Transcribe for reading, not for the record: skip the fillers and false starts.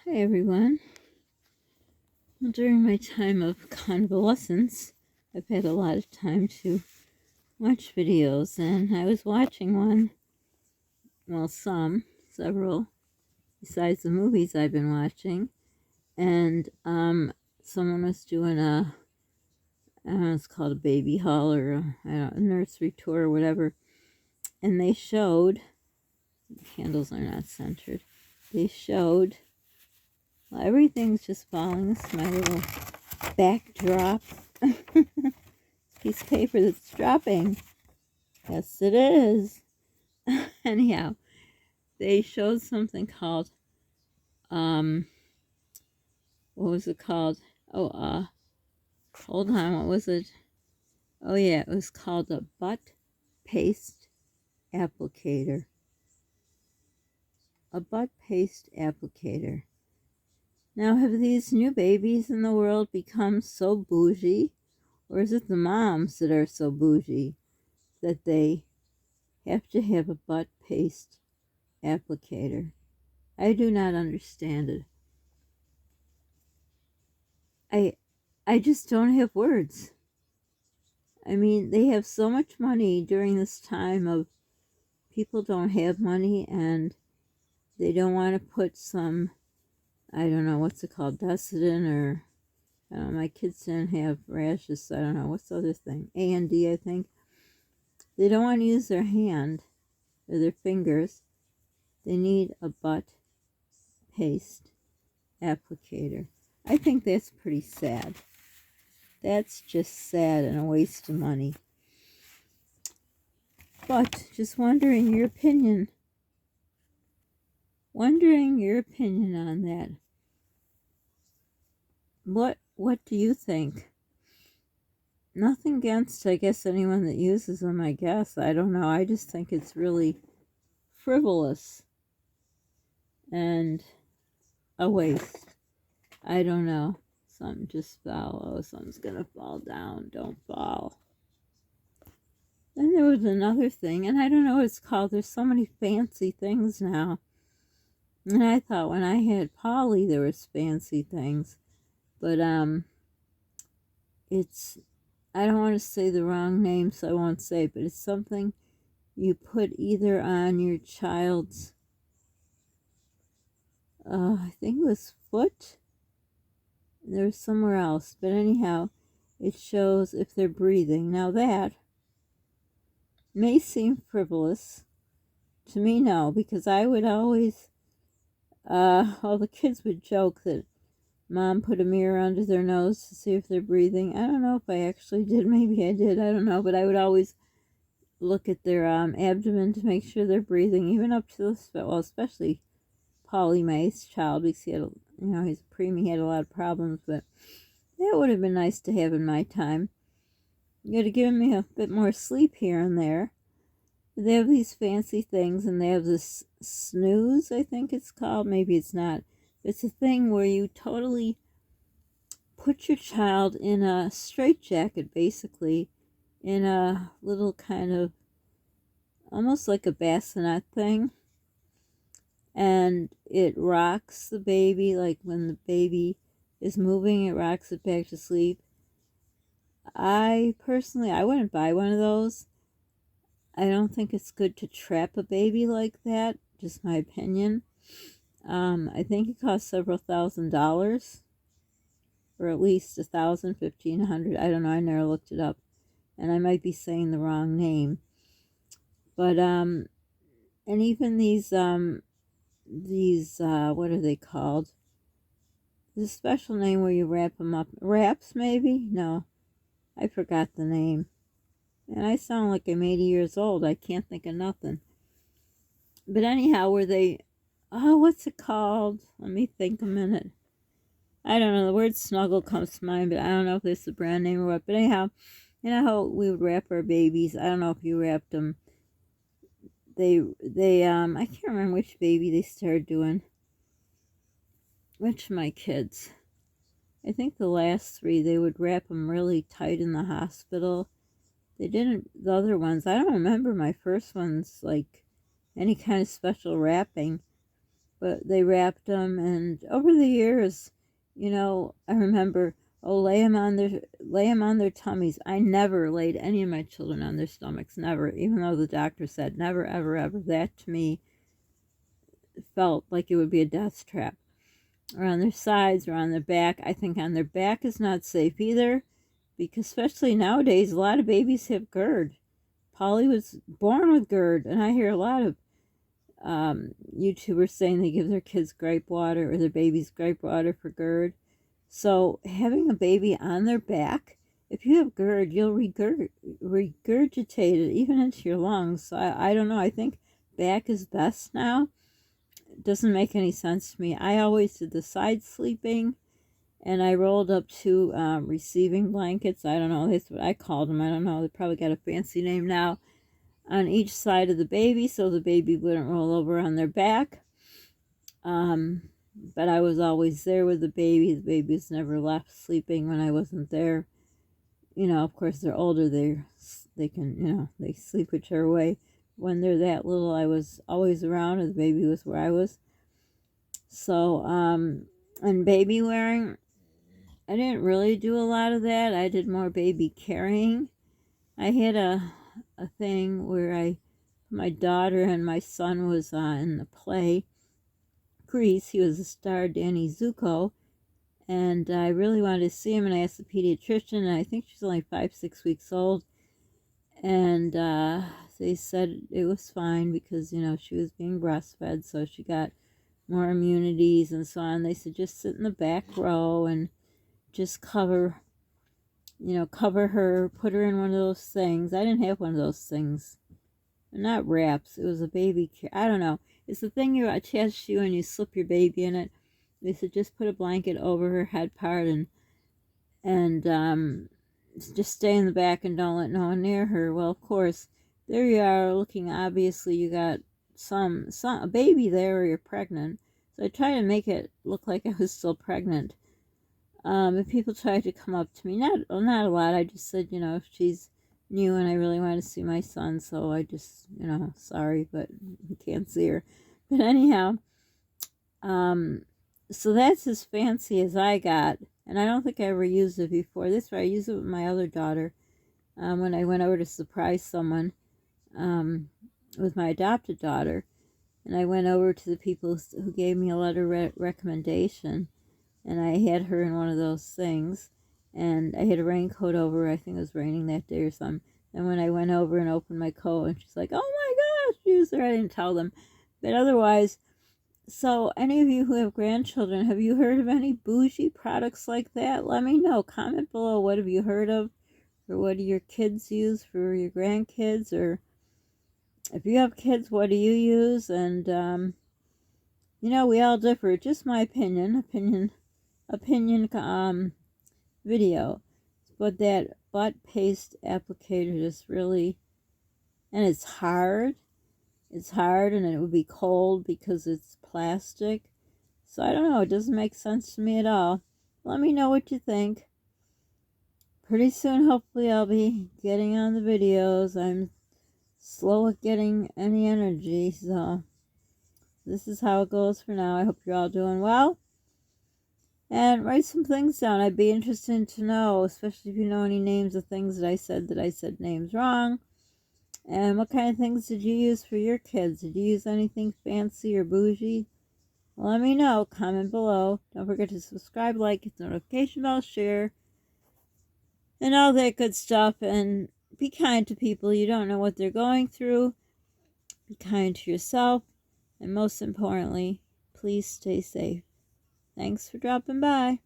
Hi everyone. Well, during my time of convalescence, I've had a lot of time to watch videos, and I was watching one, well, several, besides the movies I've been watching, and someone was doing I don't know, it's called a baby haul or a nursery tour or whatever, and they showed, the candles are not centered, they showed, well, everything's just falling. This is my little backdrop. Piece of paper that's dropping. Yes, it is. Anyhow, they showed something called, what was it called? Oh, hold on, what was it? Oh, yeah, it was called a butt paste applicator. A butt paste applicator. Now, have these new babies in the world become so bougie? Or is it the moms that are so bougie that they have to have a butt paste applicator? I do not understand it. I I just don't have words. I mean, they have so much money during this time of people don't have money and they don't want to put some, I don't know, what's it called, Desitin or, I don't know, my kids didn't have rashes, so I don't know, what's the other thing, A&D, I think. They don't want to use their hand or their fingers. They need a butt paste applicator. I think that's pretty sad. That's just sad and a waste of money. But just wondering your opinion. Wondering your opinion on that. What do you think? Nothing against, I guess, anyone that uses them, I guess. I don't know. I just think it's really frivolous and a waste. I don't know. Something just fell. Oh, something's gonna fall down. Don't fall. Then there was another thing, and I don't know what it's called. There's so many fancy things now. And I thought when I had Polly there was fancy things. But it's, I don't want to say the wrong name, so I won't say it, but it's something you put either on your child's, I think it was foot. There was somewhere else, but anyhow, it shows if they're breathing. Now that may seem frivolous to me, no, because I would always, all the kids would joke that Mom put a mirror under their nose to see if they're breathing. I don't know if I actually did. Maybe I did. I don't know. But I would always look at their abdomen to make sure they're breathing, even up to the, well, especially Polly May's child, because he had, he's a preemie, he had a lot of problems. But that would have been nice to have in my time. You would have given me a bit more sleep here and there. They have these fancy things, and they have this snooze, I think it's called. Maybe it's not. It's a thing where you totally put your child in a straitjacket, basically, in a little kind of, almost like a bassinet thing. And it rocks the baby, like when the baby is moving, it rocks it back to sleep. I personally, I wouldn't buy one of those. I don't think it's good to trap a baby like that, just my opinion. I think it costs several $1,000s, or at least 1,000, 1,500. I don't know. I never looked it up, and I might be saying the wrong name. But and even these what are they called? There's a special name where you wrap them up. Wraps, maybe? No, I forgot the name. And I sound like I'm 80 years old. I can't think of nothing. But anyhow, were they, oh, what's it called? Let me think a minute. I don't know. The word snuggle comes to mind, but I don't know if it's the brand name or what. But anyhow, you know how we would wrap our babies? I don't know if you wrapped them. I can't remember which baby they started doing. Which of my kids? I think the last three, they would wrap them really tight in the hospital. They didn't, the other ones, I don't remember my first ones, like, any kind of special wrapping. but they wrapped them. And over the years, I remember, lay them on their tummies. I never laid any of my children on their stomachs, never, even though the doctor said never, ever, ever. That to me felt like it would be a death trap. Or on their sides or on their back. I think on their back is not safe either, because especially nowadays, a lot of babies have GERD. Polly was born with GERD, and I hear a lot of YouTubers saying they give their kids gripe water or their babies gripe water for GERD. So having a baby on their back, if you have GERD, you'll regurgitate it even into your lungs. So I don't know. I think back is best now. It doesn't make any sense to me. I always did the side sleeping, and I rolled up 2 receiving blankets. I don't know. That's what I called them. I don't know. They probably got a fancy name now. On each side of the baby, so the baby wouldn't roll over on their back. But I was always there with the baby. The babies never left sleeping when I wasn't there. Of course, they're older. They can, they sleep whichever way. When they're that little, I was always around, and the baby was where I was. So, and baby wearing, I didn't really do a lot of that. I did more baby carrying. I had a thing where my daughter and my son was in the play Grease. He was a star, Danny Zuko, and I really wanted to see him, and I asked the pediatrician, and I think she's only 5-6 weeks old, and they said it was fine because she was being breastfed, so she got more immunities and so on. They said just sit in the back row and just cover her, put her in one of those things. I didn't have one of those things. Not wraps. It was a baby. I don't know. It's the thing you attach to and you slip your baby in it. They said just put a blanket over her head part and just stay in the back and don't let no one near her. Well, of course, there you are looking. Obviously, you got a baby there, or you're pregnant. So I tried to make it look like I was still pregnant. And people tried to come up to me. Not a lot. I just said, if she's new and I really want to see my son, so I just, sorry, but you can't see her. But anyhow, so that's as fancy as I got, and I don't think I ever used it before. This way, I used it with my other daughter when I went over to surprise someone with my adopted daughter, and I went over to the people who gave me a letter recommendation, and I had her in one of those things. And I had a raincoat over. I think it was raining that day or something. And when I went over and opened my coat, and she's like, "Oh my gosh, user!" I didn't tell them. But otherwise, so any of you who have grandchildren, have you heard of any bougie products like that? Let me know. Comment below. What have you heard of? Or what do your kids use for your grandkids? Or if you have kids, what do you use? And, we all differ. Just my opinion video, but that butt paste applicator just really, and it's hard and it would be cold because it's plastic, so I don't know, it doesn't make sense to me at all. Let me know what you think. Pretty soon, hopefully, I'll be getting on the videos. I'm slow at getting any energy, so this is how it goes for now. I hope you're all doing well. And write some things down. I'd be interested to know, especially if you know any names of things that I said names wrong. And what kind of things did you use for your kids? Did you use anything fancy or bougie? Let me know. Comment below. Don't forget to subscribe, like, hit the notification bell, share, and all that good stuff. And be kind to people. You don't know what they're going through. Be kind to yourself. And most importantly, please stay safe. Thanks for dropping by.